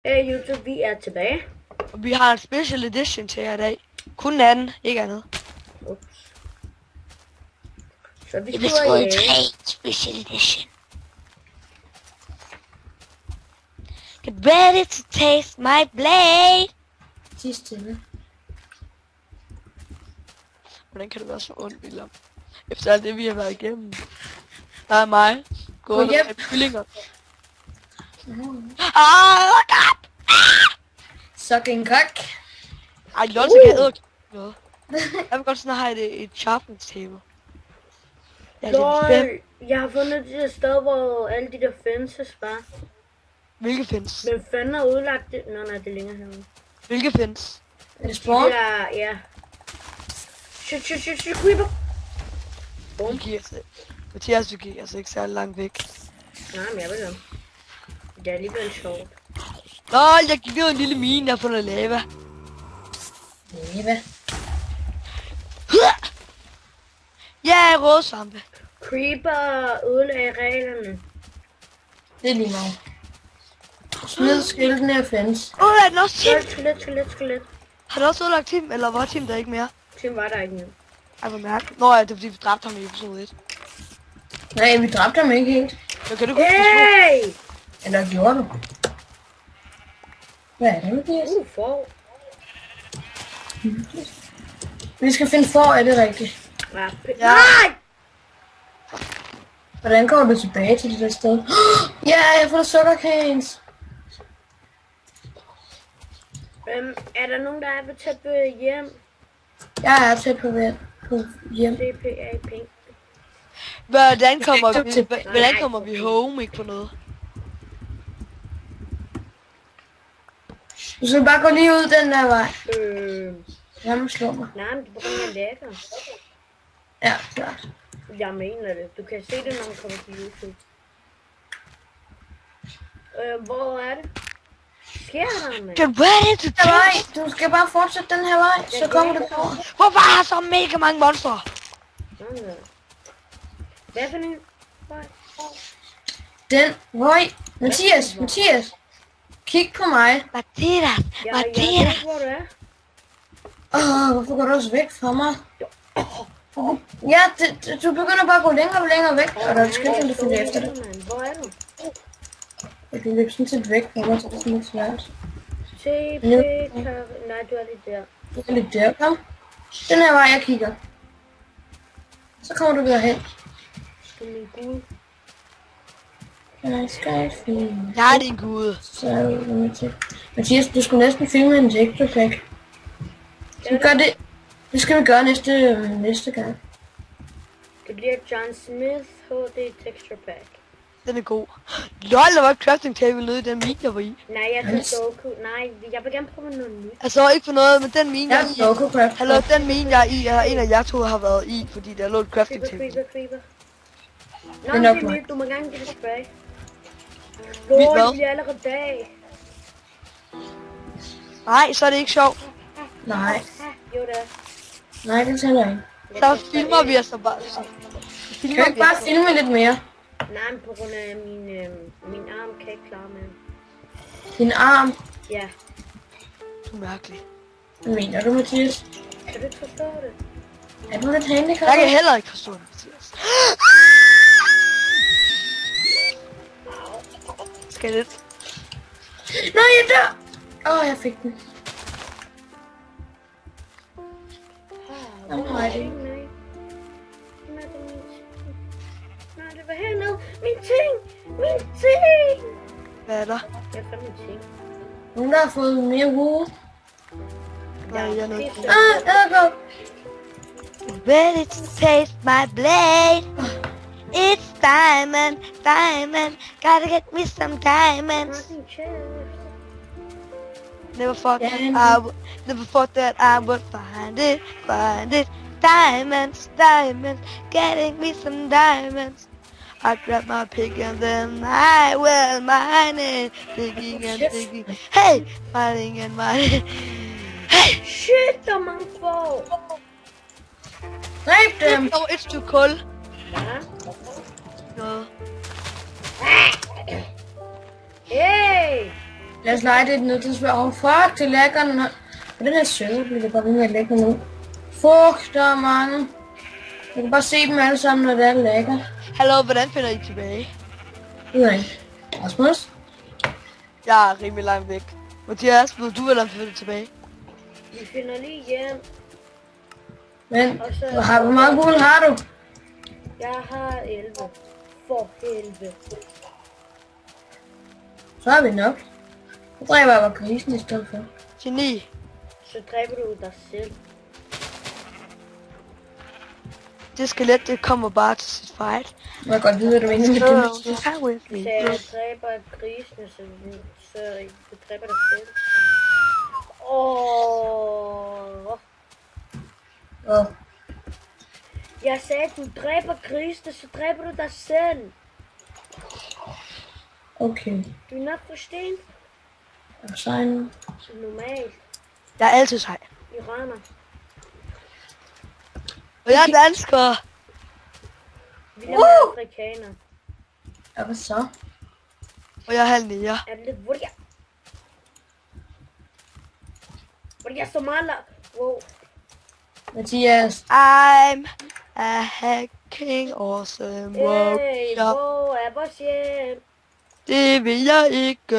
Hey YouTube, vi er tilbage. Og vi har en special edition til jer i dag. Kun den anden, ikke andet. Ups. Så vi skal ud af special edition. Get ready to taste my blade. sidste. Hvordan kan det være så ondt, William? Efter alt det, vi har været igennem. Der er mig. Gå hjem med kyllinger. Look up! Sucking cock. Ej, lol, så kan jeg noget. Jeg vil godt sådan have et sharpness table. Lol, jeg har fundet det der sted, hvor alle de der fences var. Hvilke fins? Men fanden har udlagt det? Nå, nej, det er længere herude. Hvilke fins? Er det spawn? Ja. Shit, creeper. Bum. Mathias, vi gik altså ikke særlig langt væk. Nej, men jeg ved det. Det er alligevel sjovt. Lol, jeg gik ned en lille mine, jeg har fundet lava. Lava? Ja, rådsvampe. Creeper ødelagde reglerne. Det er lige meget. Smid skiltene af fans. Er den også Tim? Skelet. Har du også ødelagt Tim, eller var Tim der ikke mere? Tim var der ikke mere. Ej, hvor mærkeligt. Nå ja, det er fordi vi dræbte ham i episode 1. Nej, vi dræbte ham ikke helt. Så kan du kunne Hey! Eller gjorde du? Hvad er det, Mathias? For. Vi skal finde for, er det rigtigt? Ja. Nej! Hvordan kommer du tilbage til det der sted? Ja, jeg får sukkercanes. Er der nogen, der er ved tæt på hjem? Jeg er tæt på hjem. CPA pink. Hvordan kommer vi home, ikke på noget? Du skal bare gå lige ud den der vej. Jeg må slå mig. Nej, men det er på grund af lækker. Ja, klart. Jeg mener det. Du kan se det, når man kommer til YouTube. Hvor er det? Sker der, mand? Get ready to taste. Du skal bare fortsætte den her vej, så kommer du på. Hvorfor har jeg så mega mange monstre? Hvad for en? Den vej. Mathias. Kig på mig. Mathias. Jeg ved, hvor du er. Hvorfor går du også væk fra mig? Ja, du begynder bare at gå længere og længere væk, og der er et skilt, der følger efter dig. Hvor er du? Jeg kan løbe sådan set væk fra mig, så det er sådan lidt svært. Nej, du er lige der. Du er lidt der, kom. Den her vej, jeg kigger. Så kommer du derhen. Du er min gud. Jeg er din gud. Så, Mathias, du skulle næsten filme en texture pack. Det skal vi gøre næste gang. Det bliver John Smith HD Texture Pack. Den er god. Lol, der var et crafting table nede i den mine, jeg var i. Nej, jeg tager Goku. Nej, jeg vil gerne prøve noget nyt. Altså ikke for noget, men den mine, jeg er i. Goku craft. Hallo, den mine, jeg er i, er en af jer to har været i, fordi der lå et crafting table. Creeper. Nå, det er nyt. Du må gerne give det tilbage. Det bliver allerede dag. Nej, så er det ikke sjovt. Nej. Jo, det er. Nej, det tæller ikke. Så filmer vi os bare. Kan du ikke bare filme lidt mere? Nej, på grund af min arm kan ikke klare med. Din arm? Ja. Du er mærkelig. Hvad mener du, Mathias? Kan du ikke forstå det? Er du lidt handicappet? Jeg kan heller ikke forstå det, Mathias. Skal lidt. Nej, jeg dør! Jeg fik den. Nej, det var hernede. Min ting! Hvad er der? Jeg fandt min ting. Nogen, der har fået mere wool. Nej, jeg er nødt. Go. Ready to taste my blade. It's diamond. Gotta get me some diamonds. Never thought that I would find it. Diamonds, getting me some diamonds. I grab my pick and then I will mine it. Digging and digging. Hey, mining and mining. Hey, shit, der er mange få. Dræb dem. No, it's too cold. Ja. No. Hey! Lad os lege det ned til svær. Fuck, det lækker den her. På den her server bliver det bare ved med at lægge nu. Fuck, der er mange. Jeg kan bare se dem alle sammen, når det er lækker. Hallo, hvordan finder I tilbage? Det ved jeg ikke. Rasmus? Jeg er rimelig langt væk. Mathias, ved du, hvordan finder tilbage? Vi finder lige hjem. Men, hvor meget guld har du? Jeg har 11. For helvede. Så har vi nok. Så dræber jeg bare grisen i stedet for. Geni. Så dræber du dig selv. Det skelet, det kommer bare til sit fight. Jeg kan godt vide, hvad du mener med det. So, come with me. Så jeg dræber grisene, så du dræber dig selv. Jeg sagde, at du dræber grisene, så dræber du dig selv. Okay. Du er nok for sten. Jeg er sej nu. Så normalt. Jeg er altid sej. Iraner. Og jeg er dansker. Vi er afrikaner. Ja, hvad så? Og jeg er halv niger. Er det lidt Voria? Voria Somala. Wow. Mathias. I'm a hacking awesome Hey, warrior. hvor er vores hjem? Det vil jeg ikke.